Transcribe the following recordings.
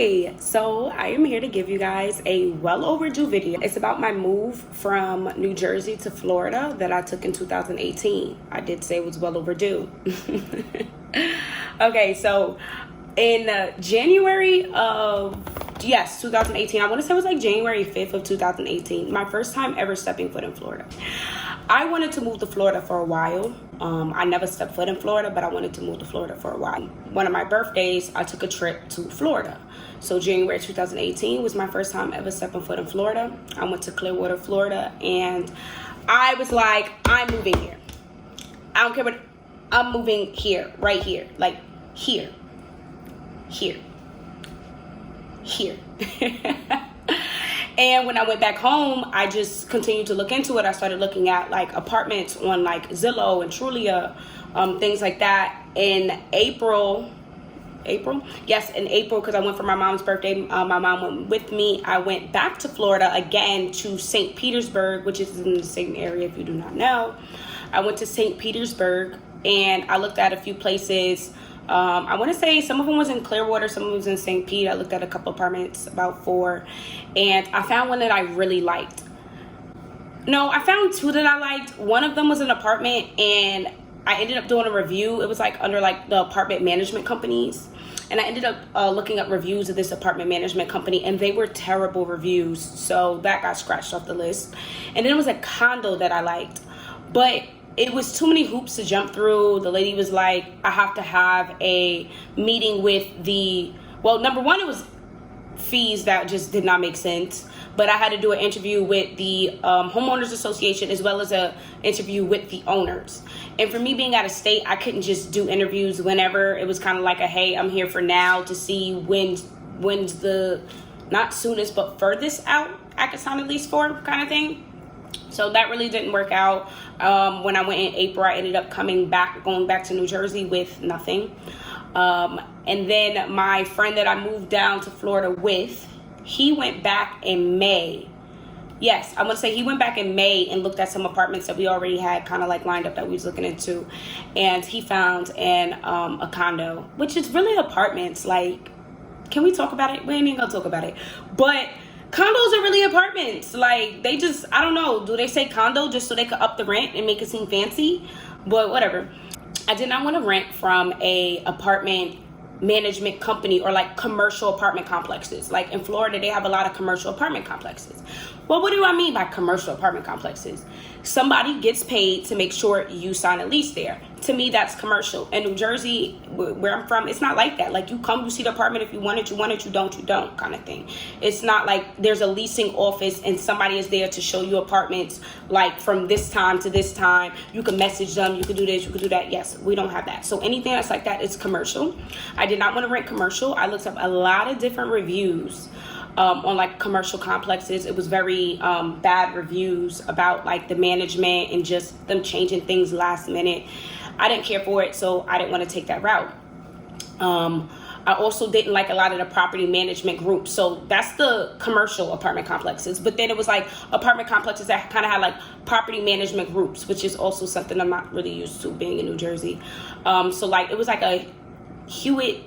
Hey, so I am here to give you guys a well overdue video. It's about my move from New Jersey to Florida that I took in 2018. I did say it was well overdue. Okay, so in January of 2018, I want to say it was like January 5th of 2018, my first time ever stepping foot in Florida. I wanted to move to Florida for a while. I never stepped foot in Florida, but I wanted to move to Florida for a while. One of my birthdays, I took a trip to Florida. So January 2018 was my first time ever stepping foot in Florida. I went to Clearwater, Florida, and I was like, I'm moving here. I don't care what, I'm moving here, right here, like here. And when I went back home, I just continued to look into it. I started looking at like apartments on like Zillow and Trulia, things like that. In April, because I went for my mom's birthday. My mom went with me. I went back to Florida again to St. Petersburg, which is in the same area if you do not know. I went to St. Petersburg and I looked at a few places. I want to say some of them was in Clearwater, some of them was in St. Pete. I looked at a couple apartments, about 4, and I found one that I really liked. No, I found 2 that I liked. One of them was an apartment, and I ended up doing a review. It was like under like the apartment management companies, and I ended up looking up reviews of this apartment management company, and they were terrible reviews, so that got scratched off the list. And then it was a condo that I liked, but it was too many hoops to jump through. The lady was like, I have to have a meeting with number one, it was fees that just did not make sense. But I had to do an interview with the homeowners association as well as a interview with the owners. And for me being out of state, I couldn't just do interviews whenever. It was kind of like a, hey, I'm here for now to see when's the, not soonest, but furthest out I could sign a lease for kind of thing. So that really didn't work out. When I went in April, I ended up going back to New Jersey with nothing. And then my friend that I moved down to Florida with, he went back in May. Yes, I want to say he went back in May and looked at some apartments that we already had kind of like lined up that we was looking into. And he found a condo, which is really apartments. Like, can we talk about it? We ain't even gonna talk about it. But condos are really apartments. Like, they just, I don't know, do they say condo just so they could up the rent and make it seem fancy? But whatever. I did not want to rent from a apartment management company or like commercial apartment complexes. Like in Florida, they have a lot of commercial apartment complexes. Well, what do I mean by commercial apartment complexes? Somebody gets paid to make sure you sign a lease there. To me, that's commercial. In New Jersey, where I'm from, it's not like that. Like, you come, you see the apartment. If you want it, you want it. You don't kind of thing. It's not like there's a leasing office and somebody is there to show you apartments like from this time to this time. You can message them. You can do this. You can do that. Yes, we don't have that. So anything that's like that is commercial. I did not want to rent commercial. I looked up a lot of different reviews on like commercial complexes. It was very bad reviews about like the management and just them changing things last minute. I didn't care for it, so I didn't want to take that route. I also didn't like a lot of the property management groups. So that's the commercial apartment complexes. But then it was like apartment complexes that kind of had like property management groups, which is also something I'm not really used to being in New Jersey. So like it was like a Hewitt,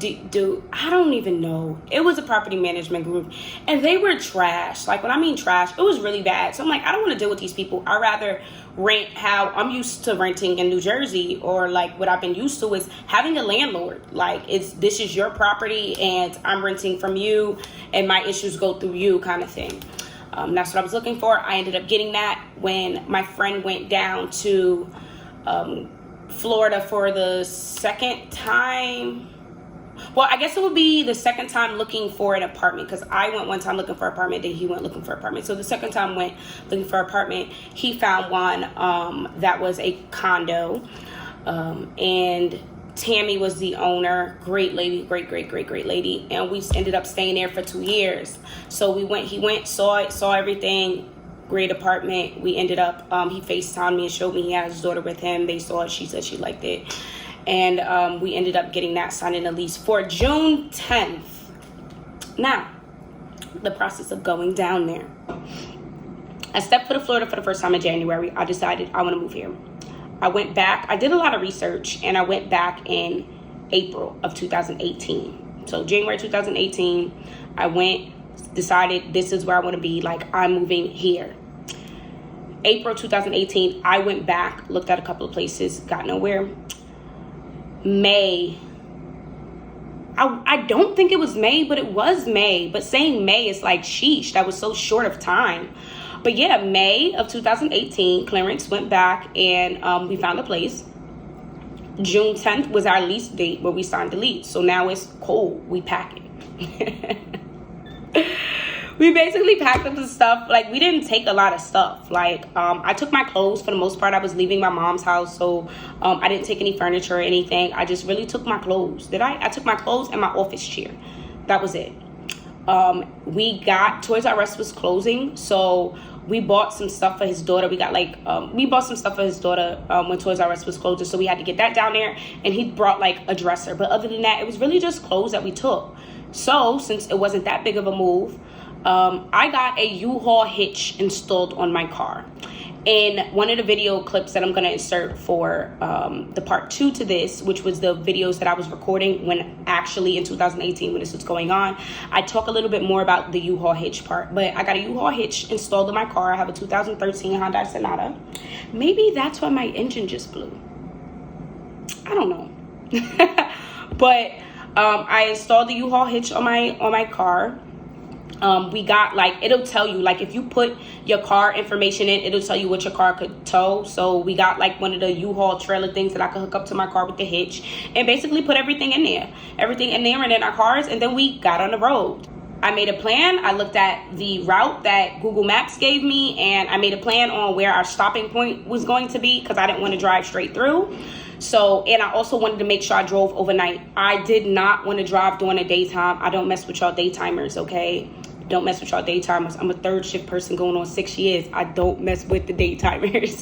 I don't even know. It was a property management group and they were trash. Like, when I mean trash, it was really bad. So I'm like, I don't want to deal with these people. I'd rather rent how I'm used to renting in New Jersey, or like what I've been used to is having a landlord. Like, this is your property and I'm renting from you and my issues go through you kind of thing. That's what I was looking for. I ended up getting that when my friend went down to Florida for the second time. Well, I guess it would be the second time looking for an apartment, because I went one time looking for an apartment, then he went looking for an apartment. So the second time went looking for an apartment, he found one that was a condo, and Tammy was the owner. Great lady, great lady, and we ended up staying there for 2 years. So he went, saw it, saw everything. Great apartment. We ended up, he FaceTimed me and showed me he had his daughter with him. They saw it. She said she liked it. And we ended up getting that, signing a lease for June 10th. Now, the process of going down there. I stepped foot in Florida for the first time in January. I decided I want to move here. I went back. I did a lot of research, and I went back in April of 2018. So January 2018, I went, decided this is where I want to be. Like, I'm moving here. April 2018, I went back, looked at a couple of places, got nowhere. May, I don't think it was May, but it was May. But saying May is like, sheesh, that was so short of time. But yeah, May of 2018, Clarence went back and we found a place. June 10th was our lease date where we signed the lease. So now it's cold. We packing. We basically packed up the stuff. Like, we didn't take a lot of stuff. Like, I took my clothes for the most part. I was leaving my mom's house, so I didn't take any furniture or anything. I just really took my clothes. I took my clothes and my office chair. That was it. We got, Toys R Us was closing, so we bought some stuff for his daughter. We bought some stuff for his daughter when Toys R Us was closing, so we had to get that down there, and he brought like a dresser. But other than that, it was really just clothes that we took. So since it wasn't that big of a move, I got a U-Haul hitch installed on my car. In one of the video clips that I'm going to insert for the part 2 to this, which was the videos that I was recording when actually in 2018 when this was going on, I talk a little bit more about the U-Haul hitch part. But I got a U-Haul hitch installed in my car. I have a 2013 Hyundai Sonata. Maybe that's why my engine just blew. I don't know. But I installed the U-Haul hitch on my car. We got, like, it'll tell you, like, if you put your car information in, it'll tell you what your car could tow. So we got like one of the U-Haul trailer things that I could hook up to my car with the hitch and basically put everything in there and in our cars. And then we got on the road. I made a plan. I looked at the route that Google Maps gave me, and I made a plan on where our stopping point was going to be because I didn't want to drive straight through. So, and I also wanted to make sure I drove overnight. I did not want to drive during the daytime. I don't mess with y'all daytimers, okay? Don't mess with y'all daytimers. I'm a third shift person going on 6 years. I don't mess with the daytimers.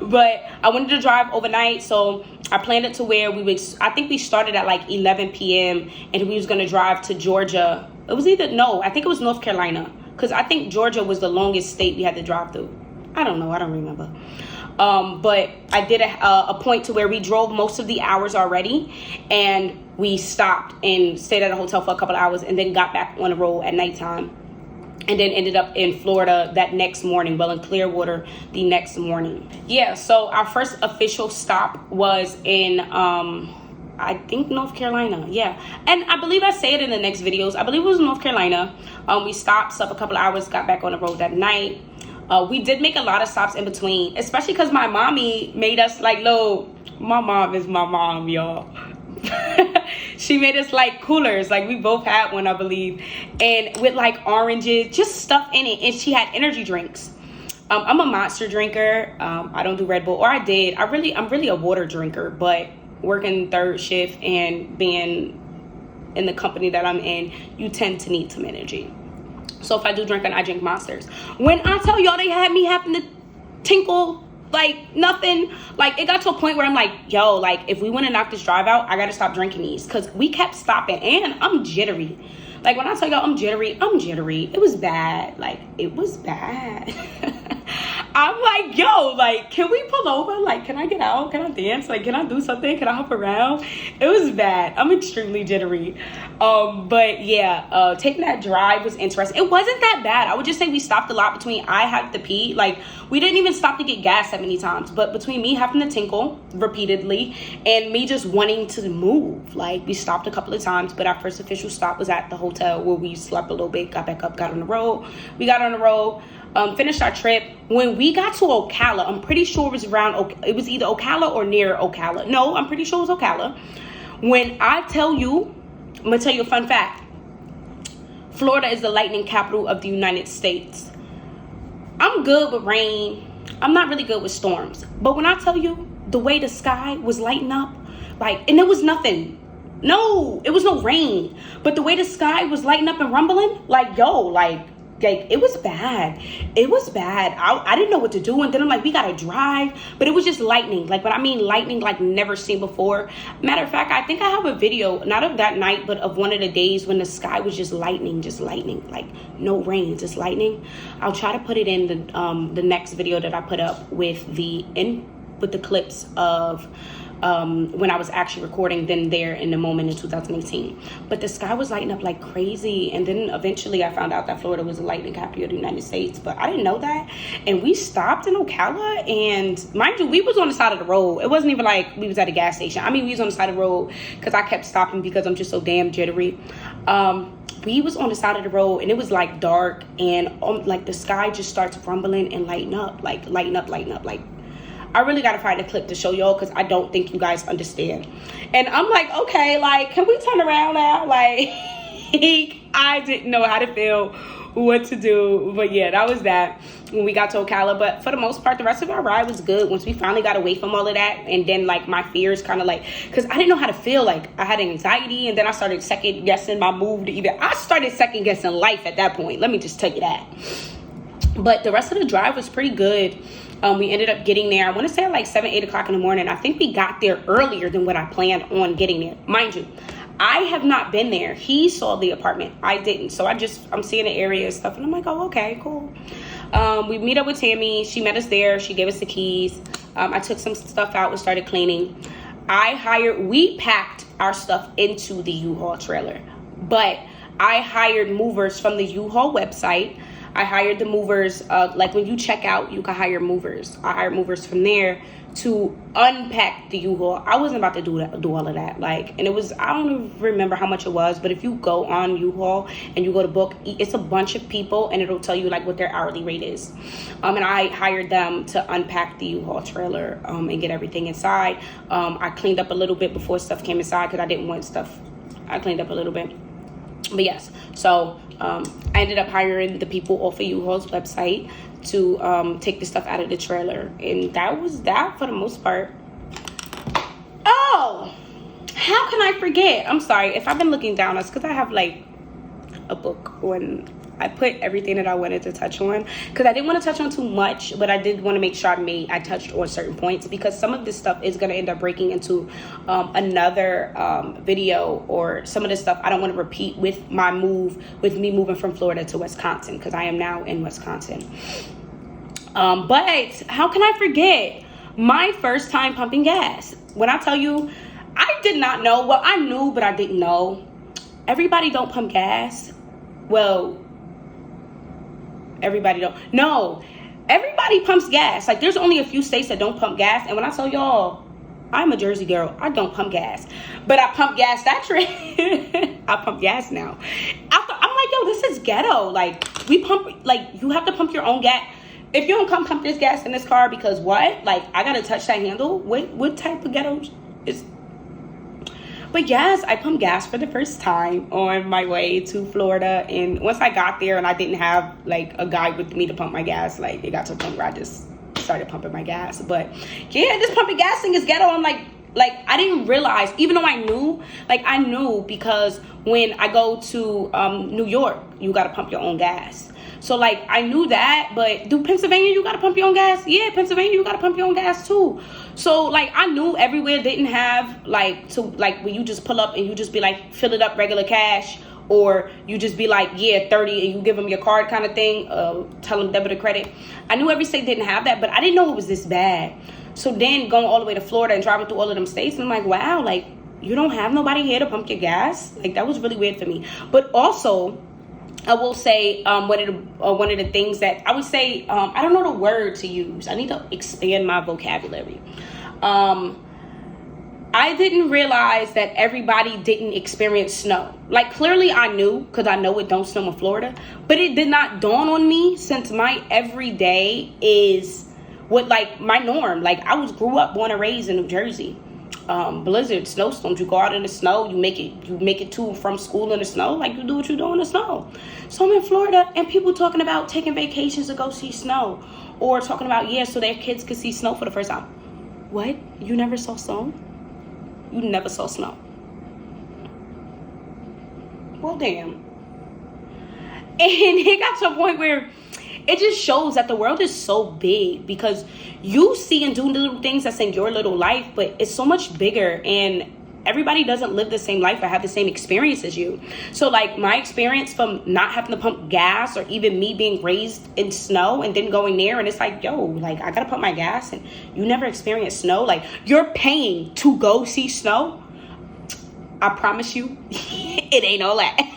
But I wanted to drive overnight, so I planned it to where I think we started at like 11 p.m. and we was going to drive to Georgia. I think it was North Carolina, because I think Georgia was the longest state we had to drive through. I don't know. I don't remember. But I did a point to where we drove most of the hours already, and we stopped and stayed at a hotel for a couple of hours and then got back on the road at nighttime, and then ended up in Florida that next morning, in Clearwater the next morning. Yeah, so our first official stop was in, I think, North Carolina. Yeah, and I believe I say it in the next videos. I believe it was North Carolina. We stopped up a couple of hours, got back on the road that night. We did make a lot of stops in between, especially because my mommy made us like, my mom is my mom, y'all. She made us like coolers, like we both had one, I believe, and with like oranges, just stuff in it. And she had energy drinks. I'm a Monster drinker. I don't do Red Bull, or I did. I'm really a water drinker, but working third shift and being in the company that I'm in, you tend to need some energy. So if I do drinking, I drink Monsters. When I tell y'all they had me having to tinkle like nothing, like it got to a point where I'm like, yo, like if we want to knock this drive out, I gotta stop drinking these, because we kept stopping and I'm jittery. Like when I tell y'all I'm jittery. It was bad. Like it was bad. I'm like, yo, like, can we pull over? Like, can I get out? Can I dance? Like, can I do something? Can I hop around? It was bad. I'm extremely jittery. But yeah, taking that drive was interesting. It wasn't that bad. I would just say we stopped a lot between I had to pee. Like, we didn't even stop to get gas that many times. But between me having to tinkle repeatedly and me just wanting to move, like, we stopped a couple of times. But our first official stop was at the hotel where we slept a little bit, got back up, got on the road. We got on the road. Finished our trip. When we got to Ocala, I'm pretty sure it was either Ocala or near Ocala. No, I'm pretty sure it was Ocala. When I tell you, I'm going to tell you a fun fact. Florida is the lightning capital of the United States. I'm good with rain. I'm not really good with storms. But when I tell you the way the sky was lighting up, like, and it was nothing. No, it was no rain. But the way the sky was lighting up and rumbling, like, yo, like it was bad. It was bad. I didn't know what to do. And then I'm like, we got to drive. But it was just lightning. Like, when I mean lightning, like never seen before. Matter of fact, I think I have a video, not of that night, but of one of the days when the sky was just lightning. Like no rain, just lightning. I'll try to put it in the next video that I put up with the clips of when I was actually recording then there in the moment in 2018. But the sky was lighting up like crazy. And then eventually I found out that Florida was the lightning capital of the United States. But I didn't know that. And we stopped in Ocala. And mind you, we was on the side of the road. It wasn't even like we was at a gas station. I mean, we was on the side of the road because I kept stopping because I'm just so damn jittery. We was on the side of the road and it was like dark, and like the sky just starts rumbling and lighting up. Like I really gotta find a clip to show y'all because I don't think you guys understand. And I'm like, okay, like, can we turn around now? Like, I didn't know how to feel, what to do. But yeah, that was that when we got to Ocala. But for the most part, the rest of our ride was good once we finally got away from all of that. And then like my fears kind of like, because I didn't know how to feel. Like I had anxiety, and then I started second guessing my move to either. I started second guessing life at that point. Let me just tell you that. But the rest of the drive was pretty good. We ended up getting there, I want to say like 7-8 o'clock in the morning. I think we got there earlier than what I planned on getting there. Mind you, I have not been there. He saw the apartment. I didn't. So I'm seeing the area and stuff. And I'm like, oh, okay, cool. We meet up with Tammy. She met us there. She gave us the keys. I took some stuff out and started cleaning. We packed our stuff into the U-Haul trailer. But I hired movers from the U-Haul website. I hired the movers, like when you check out, you can hire movers. I hired movers from there to unpack the U-Haul. I wasn't about to do all of that. Like, and it was, I don't even remember how much it was, but if you go on U-Haul and you go to book, it's a bunch of people and it'll tell you like what their hourly rate is. And I hired them to unpack the U-Haul trailer and get everything inside. I cleaned up a little bit before stuff came inside because I didn't want stuff. I cleaned up a little bit. But yes, so I ended up hiring the people off of U-Haul's website to take the stuff out of the trailer. And that was that for the most part. Oh, how can I forget? I'm sorry if I've been looking down. It's because I have like a book on. I put everything that I wanted to touch on because I didn't want to touch on too much, but I did want to make sure I touched on certain points because some of this stuff is going to end up breaking into another video, or some of this stuff I don't want to repeat with me moving from Florida to Wisconsin because I am now in Wisconsin. But how can I forget my first time pumping gas? When I tell you, I did not know. Well, I knew, but I didn't know. Everybody don't pump gas. Well, everybody don't. No, everybody pumps gas. Like, there's only a few states that don't pump gas. And when I tell y'all, I'm a Jersey girl, I don't pump gas. But I pump gas that trip. I pump gas now. I'm like, yo, this is ghetto. Like, we pump, like, you have to pump your own gas. If you don't come pump this gas in this car, because what? Like, I got to touch that handle? What type of ghetto is... But yes, I pumped gas for the first time on my way to Florida. And once I got there and I didn't have like a guy with me to pump my gas, like it got to a point where I just started pumping my gas. But yeah, this pumping gas thing is ghetto. I'm like I didn't realize, even though I knew because when I go to New York, you got to pump your own gas. So like I knew that, but do Pennsylvania you gotta pump your own gas? Yeah, Pennsylvania you gotta pump your own gas too. So like I knew everywhere didn't have like to like where you just pull up and you just be like fill it up regular cash, or you just be like, yeah, 30 and you give them your card kind of thing, tell them debit or credit. I knew every state didn't have that, but I didn't know it was this bad. So then going all the way to Florida and driving through all of them states, and I'm like, wow, like you don't have nobody here to pump your gas? Like that was really weird for me. But also I will say one of the things that I would say, I don't know the word to use. I need to expand my vocabulary. I didn't realize that everybody didn't experience snow. Like clearly I knew because I know it don't snow in Florida, but it did not dawn on me since my everyday is what like my norm. Like I grew up born and raised in New Jersey. Blizzard, snowstorms, you go out in the snow, you make it to from school in the snow, like you do what you do in the snow. So I'm in Florida and people talking about taking vacations to go see snow, or talking about so their kids could see snow for the first time. What? You never saw snow? You never saw snow? Well, damn. And it got to a point where it just shows that the world is so big, because you see and do little things that's in your little life, but it's so much bigger. And everybody doesn't live the same life or have the same experience as you. So like my experience from not having to pump gas, or even me being raised in snow and then going there and it's like, yo, like I gotta pump my gas, and you never experienced snow. Like you're paying to go see snow. I promise you, it ain't all that.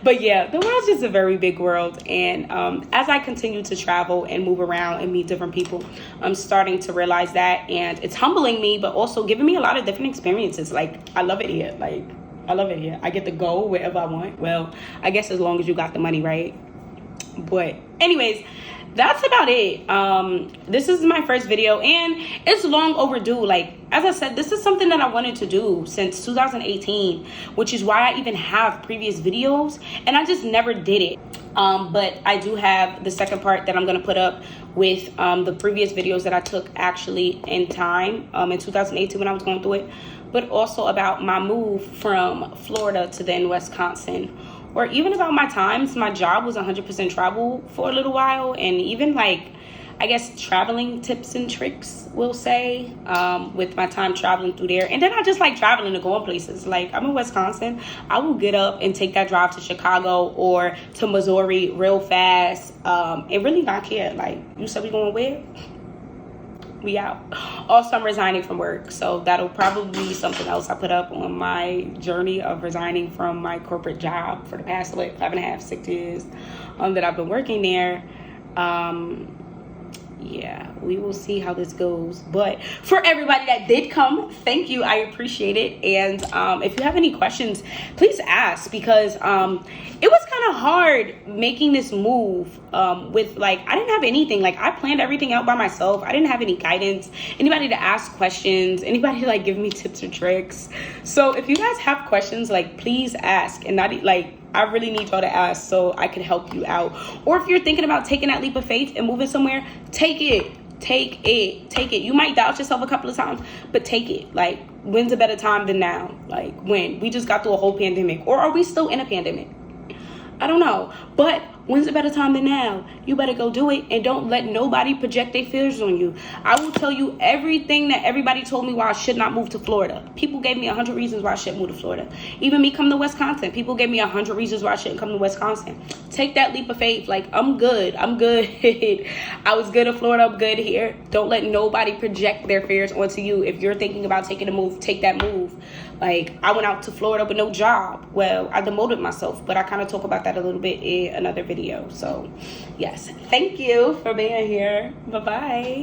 But yeah, the world's just a very big world. And as I continue to travel and move around and meet different people, I'm starting to realize that. And it's humbling me, but also giving me a lot of different experiences. Like, I love it here. Like, I love it here. I get to go wherever I want. Well, I guess as long as you got the money, right? But anyways, that's about it. This is my first video and it's long overdue. Like, as I said, this is something that I wanted to do since 2018, which is why I even have previous videos and I just never did it. But I do have the second part that I'm going to put up with the previous videos that I took actually in time in 2018 when I was going through it, but also about my move from Florida to then Wisconsin. Or even about my times. My job was 100% travel for a little while. And even like, I guess, traveling tips and tricks, we'll say, with my time traveling through there. And then I just like traveling to go places. Like, I'm in Wisconsin. I will get up and take that drive to Chicago or to Missouri real fast. And really not care. Like, you said we going where? We out. Also, I'm resigning from work, so that'll probably be something else I put up on my journey of resigning from my corporate job for the past 5.5, 6 years that I've been working there. Yeah, we will see how this goes. But for everybody that did come, thank you. I appreciate it. And if you have any questions, please ask, because it was kind of hard making this move with, like, I didn't have anything. Like, I planned everything out by myself. I didn't have any guidance, anybody to ask questions, anybody to like give me tips or tricks. So if you guys have questions, like, please ask. And not like, I really need y'all to ask so I can help you out. Or if you're thinking about taking that leap of faith and moving somewhere, take it. You might doubt yourself a couple of times, but take it. Like, when's a better time than now? Like, when? We just got through a whole pandemic. Or are we still in a pandemic? I don't know. But when's a better time than now? You better go do it, and don't let nobody project their fears on you. I will tell you everything that everybody told me why I should not move to Florida. People gave me 100 reasons why I shouldn't move to Florida. Even me coming to Wisconsin, people gave me 100 reasons why I shouldn't come to Wisconsin. Take that leap of faith. Like, I'm good. I was good in Florida. I'm good here. Don't let nobody project their fears onto you. If you're thinking about taking a move, take that move. Like, I went out to Florida with no job. Well, I demoted myself, but I kind of talk about that a little bit in another video. So, yes, thank you for being here. Bye-bye.